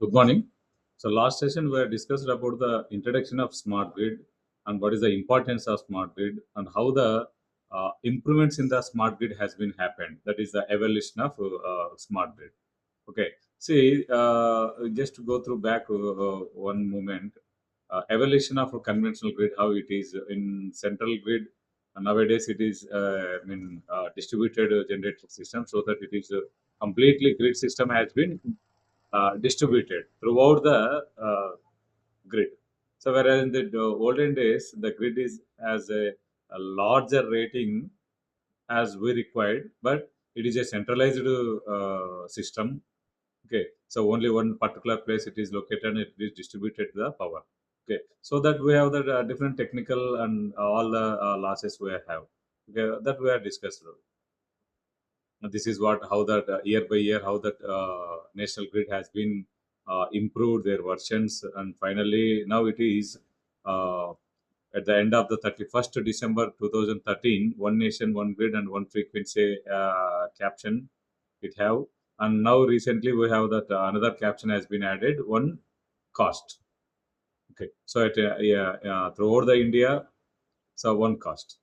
Good morning. So last session we had discussed about the introduction of smart grid and what is the importance of smart grid and how the improvements in the smart grid has been happened. That is the evolution of smart grid. Okay. See, just to go through back one moment, evolution of a conventional grid, how it is in central grid. Nowadays, it is distributed generator system, so that it is completely grid system has been distributed throughout the grid. So whereas in the olden days, the grid is as a larger rating as we required, but it is a centralized system. Okay, so only one particular place it is located and it is distributed the power. Okay, so that we have the different technical and all the losses we have. Okay, that we have discussed. This is what how that year by year how that national grid has been improved their versions, and finally now it is uh, at the end of the 31st December 2013, one nation one grid and one frequency caption it have. And now recently we have that another caption has been added, one cost. Okay, so yeah, throughout the India, so one cost.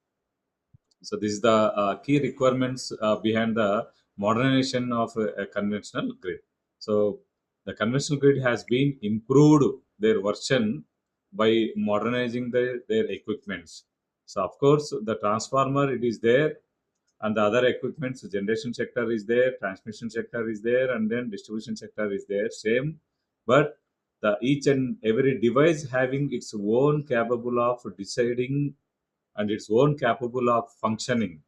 So this is the key requirements behind the modernization of a conventional grid. So the conventional grid has been improved their version by modernizing their equipments. So of course the transformer it is there, and the other equipments generation sector is there, transmission sector is there, and then distribution sector is there same. But the each and every device having its own capable of deciding and its own capable of functioning.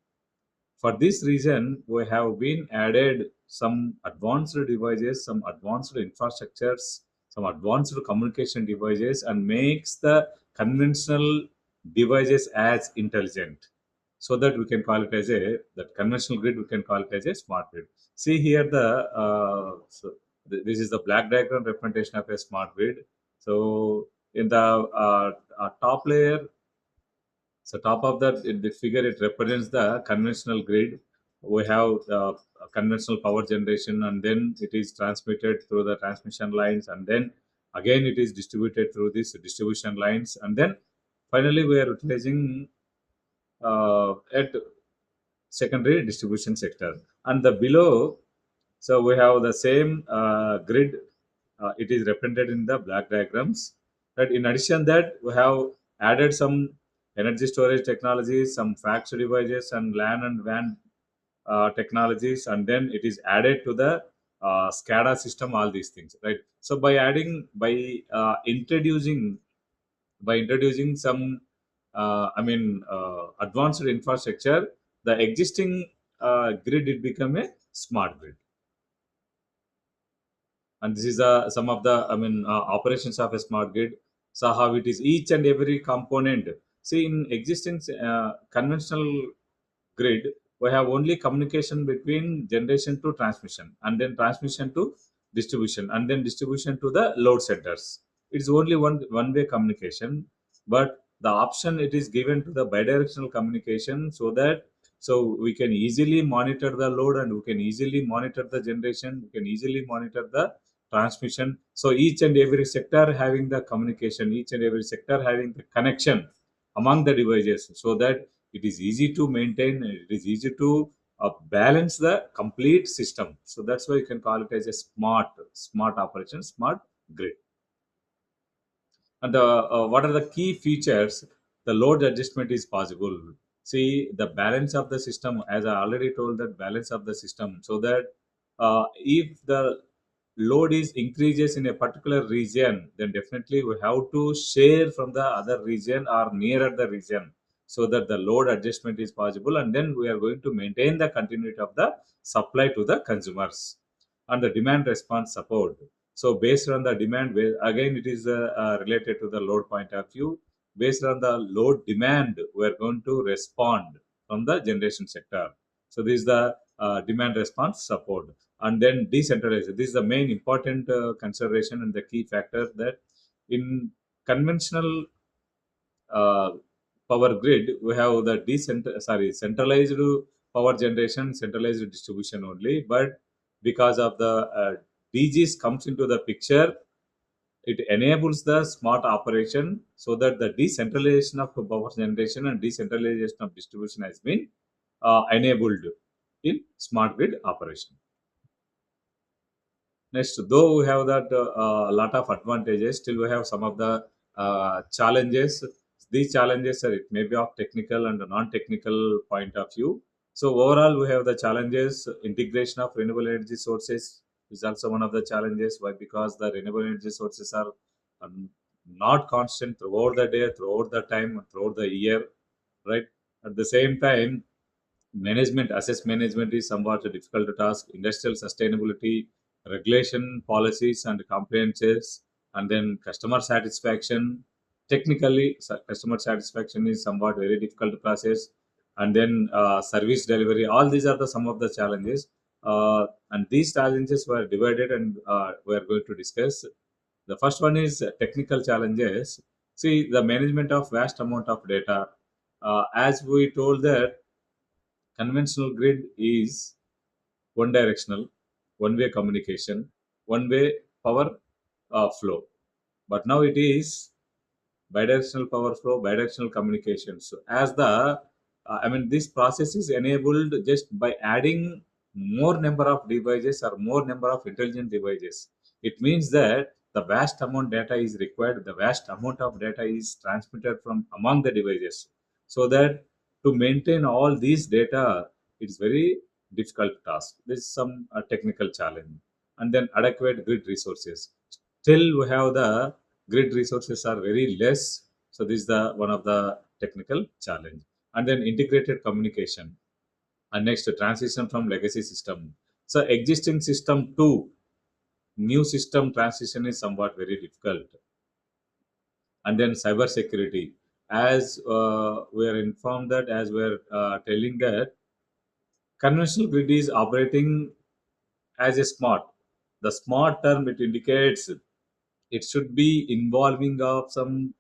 For this reason, we have been added some advanced devices, some advanced infrastructures, some advanced communication devices, and makes the conventional devices as intelligent. So that we can call it as a that conventional grid. We can call it as a smart grid. See here the this is the black diagram representation of a smart grid. So in the top layer, so top of that, the figure it represents the conventional grid. We have conventional power generation, and then it is transmitted through the transmission lines, and then again it is distributed through these distribution lines, and then finally we are utilizing at secondary distribution sector. And the below, so we have the same grid. It is represented in the black diagrams. But in addition that we have added some energy storage technologies, some fax devices, and LAN and WAN technologies, and then it is added to the SCADA system. All these things, right? So by adding, by introducing some, advanced infrastructure, the existing grid it become a smart grid. And this is some of the operations of a smart grid. So how it is each and every component. See, in existing conventional grid, we have only communication between generation to transmission, and then transmission to distribution, and then distribution to the load centers. It's only one way communication, but the option it is given to the bidirectional communication, so that so we can easily monitor the load, and we can easily monitor the generation, we can easily monitor the transmission. So each and every sector having the communication, each and every sector having the connection among the devices, so that it is easy to maintain, it is easy to balance the complete system. So that's why you can call it as a smart operation, smart grid. And what are the key features? The load adjustment is possible. See, the balance of the system, as I already told, that balance of the system, so that if the load is increases in a particular region, then definitely we have to share from the other region or nearer the region, so that the load adjustment is possible, and then we are going to maintain the continuity of the supply to the consumers. And the demand response support, so based on the demand, again it is related to the load point of view. Based on the load demand, we are going to respond from the generation sector. So this is the demand response support. And then decentralized. This is the main important consideration and the key factor, that in conventional uh, power grid we have the centralized power generation, centralized distribution only. But because of the DGs comes into the picture, it enables the smart operation so that the decentralization of power generation and decentralization of distribution has been enabled in smart grid operation. Next, though we have that lot of advantages, still we have some of the challenges. These challenges are, it may be of technical and non-technical point of view. So overall, we have the challenges. Integration of renewable energy sources is also one of the challenges. Why? Because the renewable energy sources are um, not constant throughout the day, throughout the time, throughout the year, right? At the same time, asset management is somewhat a difficult task. Industrial sustainability, regulation, policies, and compliances, and then customer satisfaction. Technically, customer satisfaction is somewhat very difficult process, and then service delivery. All these are the some of the challenges, and these challenges were divided, and we are going to discuss. The first one is technical challenges. See, the management of vast amount of data. As we told that conventional grid is one directional, one way communication, one way power flow. But now it is bidirectional power flow, bidirectional communication. So as this process is enabled just by adding more number of devices or more number of intelligent devices. It means that the vast amount data is required, the vast amount of data is transmitted from among the devices. So that to maintain all these data, it's very difficult task. This is some technical challenge. And then adequate grid resources. Still, we have the grid resources are very less, so this is the one of the technical challenge. And then integrated communication, and next transition from legacy system. So existing system to new system transition is somewhat very difficult. And then cyber security, as we are informed that, as we are telling that conventional grid is operating as a smart. The smart term, it indicates it should be involving of some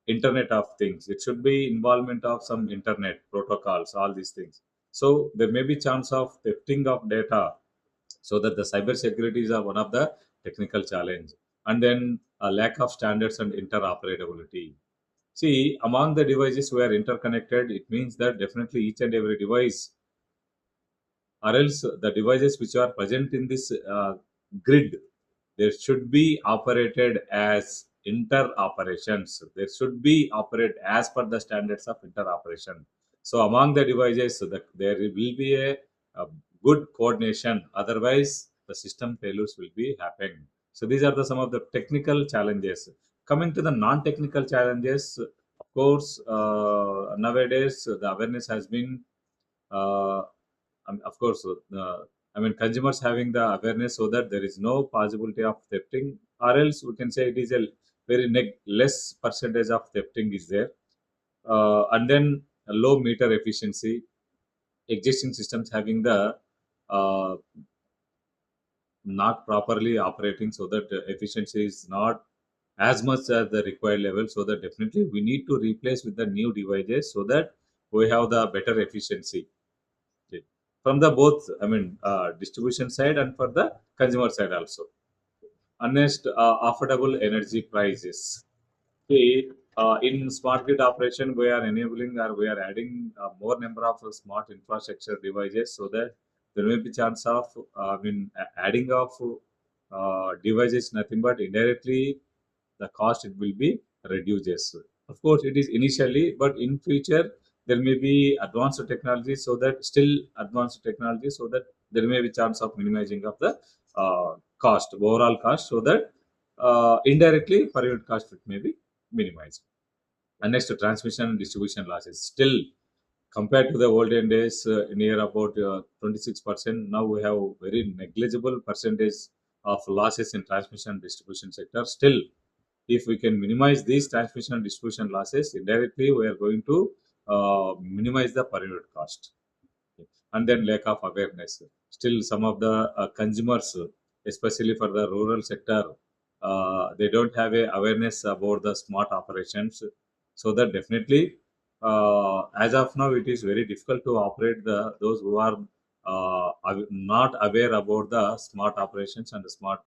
internet of things, it should be involvement of some internet protocols, all these things. So there may be chance of thefting of data, so that the cyber security is one of the technical challenge. And then a lack of standards and interoperability. See, among the devices we are interconnected, it means that definitely each and every device, or else the devices which are present in this grid, there should be operated as inter-operations. There should be operate as per the standards of inter-operation. So among the devices, so that there will be a good coordination. Otherwise, the system failures will be happening. So these are the some of the technical challenges. Coming to the non-technical challenges, of course, nowadays the awareness has been uh, of course, consumers having the awareness so that there is no possibility of thefting, or else we can say it is a very less percentage of thefting is there. And then a low meter efficiency, existing systems having the uh, not properly operating, so that efficiency is not as much as the required level. So that definitely we need to replace with the new devices so that we have the better efficiency. Okay. From the both, distribution side and for the consumer side also. Honest, affordable energy prices. See, in smart grid operation, we are enabling or we are adding more number of smart infrastructure devices so that there may be chance of, adding of devices, nothing but indirectly the cost it will be reduces. Of course, it is initially, but in future there may be advanced technology, so that still advanced technology, so that there may be chance of minimizing of the cost, overall cost, so that indirectly per unit cost it may be minimized. And next, transmission and distribution losses. Still, compared to the olden days, near about 26%, now we have very negligible percentage of losses in transmission and distribution sector. Still, if we can minimize these transmission and distribution losses, indirectly we are going to minimize the per unit cost. And then lack of awareness. Still, some of the consumers, especially for the rural sector, they don't have a awareness about the smart operations. So that definitely, as of now, it is very difficult to operate the those who are not aware about the smart operations and the smart